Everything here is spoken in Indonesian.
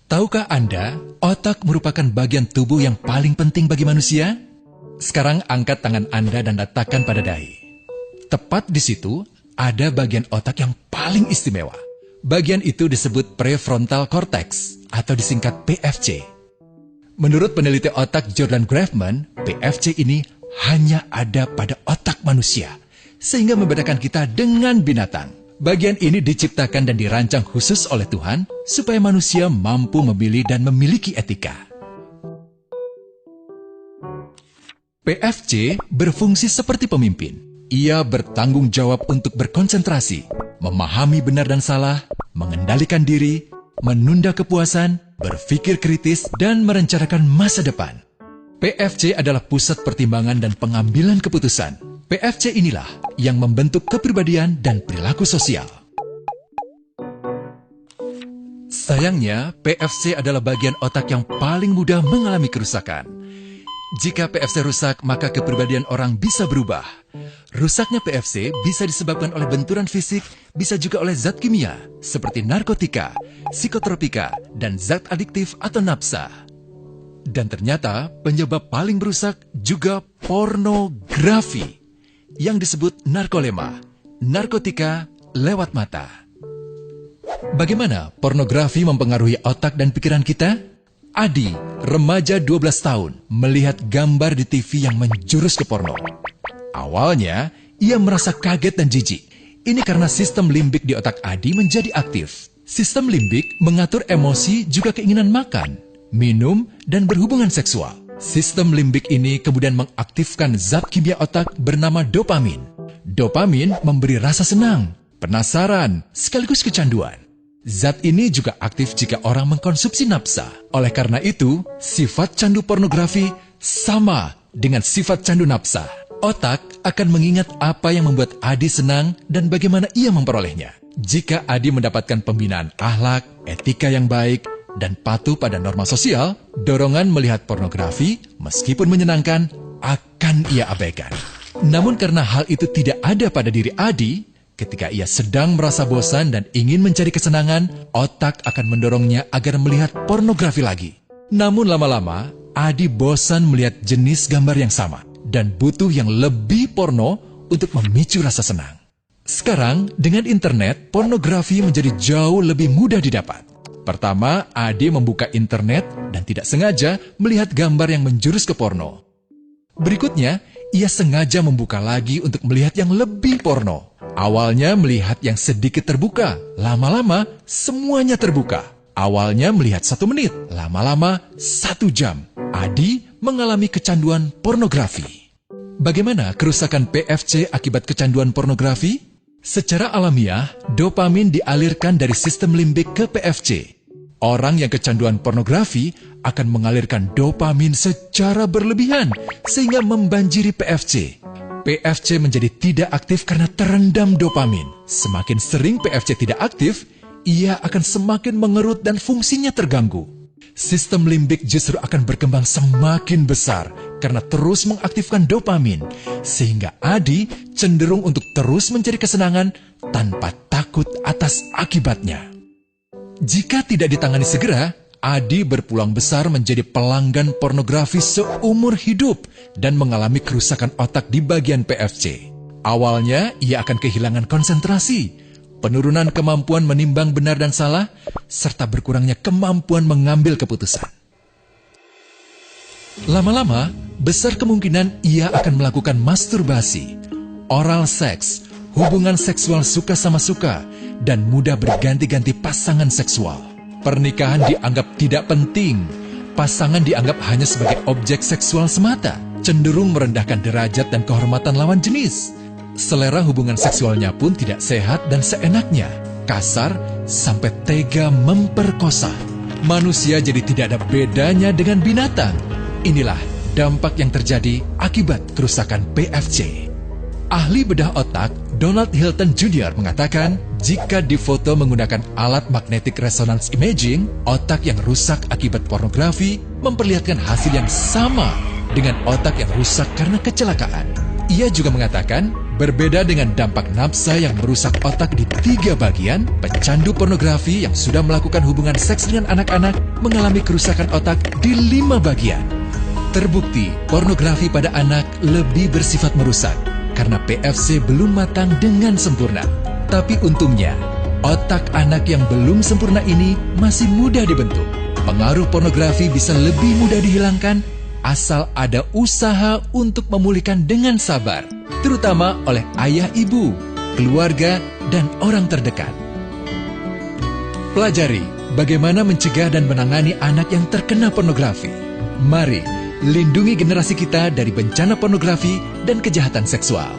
Tahukah Anda, otak merupakan bagian tubuh yang paling penting bagi manusia? Sekarang angkat tangan Anda dan letakkan pada dahi. Tepat di situ, ada bagian otak yang paling istimewa. Bagian itu disebut prefrontal cortex, atau disingkat PFC. Menurut peneliti otak Jordan Grafman, PFC ini hanya ada pada otak manusia, sehingga membedakan kita dengan binatang. Bagian ini diciptakan dan dirancang khusus oleh Tuhan supaya manusia mampu memilih dan memiliki etika. PFC berfungsi seperti pemimpin. Ia bertanggung jawab untuk berkonsentrasi, memahami benar dan salah, mengendalikan diri, menunda kepuasan, berpikir kritis, dan merencanakan masa depan. PFC adalah pusat pertimbangan dan pengambilan keputusan. PFC inilah yang membentuk kepribadian dan perilaku sosial. Sayangnya, PFC adalah bagian otak yang paling mudah mengalami kerusakan. Jika PFC rusak, maka kepribadian orang bisa berubah. Rusaknya PFC bisa disebabkan oleh benturan fisik, bisa juga oleh zat kimia, seperti narkotika, psikotropika, dan zat adiktif atau nafsa. Dan ternyata penyebab paling merusak juga pornografi, yang disebut narkolema, narkotika lewat mata. Bagaimana pornografi mempengaruhi otak dan pikiran kita? Adi, remaja 12 tahun, melihat gambar di TV yang menjurus ke porno. Awalnya, ia merasa kaget dan jijik. Ini karena sistem limbik di otak Adi menjadi aktif. Sistem limbik mengatur emosi juga keinginan makan, minum, dan berhubungan seksual. Sistem limbik ini kemudian mengaktifkan zat kimia otak bernama dopamin. Dopamin memberi rasa senang, penasaran, sekaligus kecanduan. Zat ini juga aktif jika orang mengkonsumsi nafsa. Oleh karena itu, sifat candu pornografi sama dengan sifat candu nafsa. Otak akan mengingat apa yang membuat Adi senang dan bagaimana ia memperolehnya. Jika Adi mendapatkan pembinaan akhlak, etika yang baik, dan patuh pada norma sosial, dorongan melihat pornografi, meskipun menyenangkan, akan ia abaikan. Namun karena hal itu tidak ada pada diri Adi, ketika ia sedang merasa bosan dan ingin mencari kesenangan, otak akan mendorongnya agar melihat pornografi lagi. Namun lama-lama, Adi bosan melihat jenis gambar yang sama, dan butuh yang lebih porno untuk memicu rasa senang. Sekarang, dengan internet, pornografi menjadi jauh lebih mudah didapat. Pertama, Adi membuka internet dan tidak sengaja melihat gambar yang menjurus ke porno. Berikutnya, ia sengaja membuka lagi untuk melihat yang lebih porno. Awalnya melihat yang sedikit terbuka, lama-lama semuanya terbuka. Awalnya melihat 1 menit, lama-lama 1 jam. Adi mengalami kecanduan pornografi. Bagaimana kerusakan PFC akibat kecanduan pornografi? Secara alamiah, dopamin dialirkan dari sistem limbik ke PFC. Orang yang kecanduan pornografi akan mengalirkan dopamin secara berlebihan sehingga membanjiri PFC. PFC menjadi tidak aktif karena terendam dopamin. Semakin sering PFC tidak aktif, ia akan semakin mengerut dan fungsinya terganggu. Sistem limbik justru akan berkembang semakin besar karena terus mengaktifkan dopamin, sehingga Adi cenderung untuk terus mencari kesenangan tanpa takut atas akibatnya. Jika tidak ditangani segera, Adi berpeluang besar menjadi pelanggan pornografi seumur hidup dan mengalami kerusakan otak di bagian PFC. Awalnya, ia akan kehilangan konsentrasi, penurunan kemampuan menimbang benar dan salah, serta berkurangnya kemampuan mengambil keputusan. Lama-lama, besar kemungkinan ia akan melakukan masturbasi, oral seks, hubungan seksual suka sama suka, dan mudah berganti-ganti pasangan seksual. Pernikahan dianggap tidak penting. Pasangan dianggap hanya sebagai objek seksual semata, cenderung merendahkan derajat dan kehormatan lawan jenis. Selera hubungan seksualnya pun tidak sehat dan seenaknya, kasar sampai tega memperkosa. Manusia jadi tidak ada bedanya dengan binatang. Inilah dampak yang terjadi akibat kerusakan PFC. Ahli bedah otak Donald Hilton Jr. mengatakan, jika difoto menggunakan alat magnetic resonance imaging, otak yang rusak akibat pornografi memperlihatkan hasil yang sama dengan otak yang rusak karena kecelakaan. Ia juga mengatakan, Berbeda dengan dampak nafsa yang merusak otak di 3 bagian, pecandu pornografi yang sudah melakukan hubungan seks dengan anak-anak mengalami kerusakan otak di 5 bagian. Terbukti, pornografi pada anak lebih bersifat merusak karena PFC belum matang dengan sempurna. Tapi untungnya, otak anak yang belum sempurna ini masih mudah dibentuk. Pengaruh pornografi bisa lebih mudah dihilangkan asal ada usaha untuk memulihkan dengan sabar, terutama oleh ayah ibu, keluarga, dan orang terdekat. Pelajari bagaimana mencegah dan menangani anak yang terkena pornografi. Mari lindungi generasi kita dari bencana pornografi dan kejahatan seksual.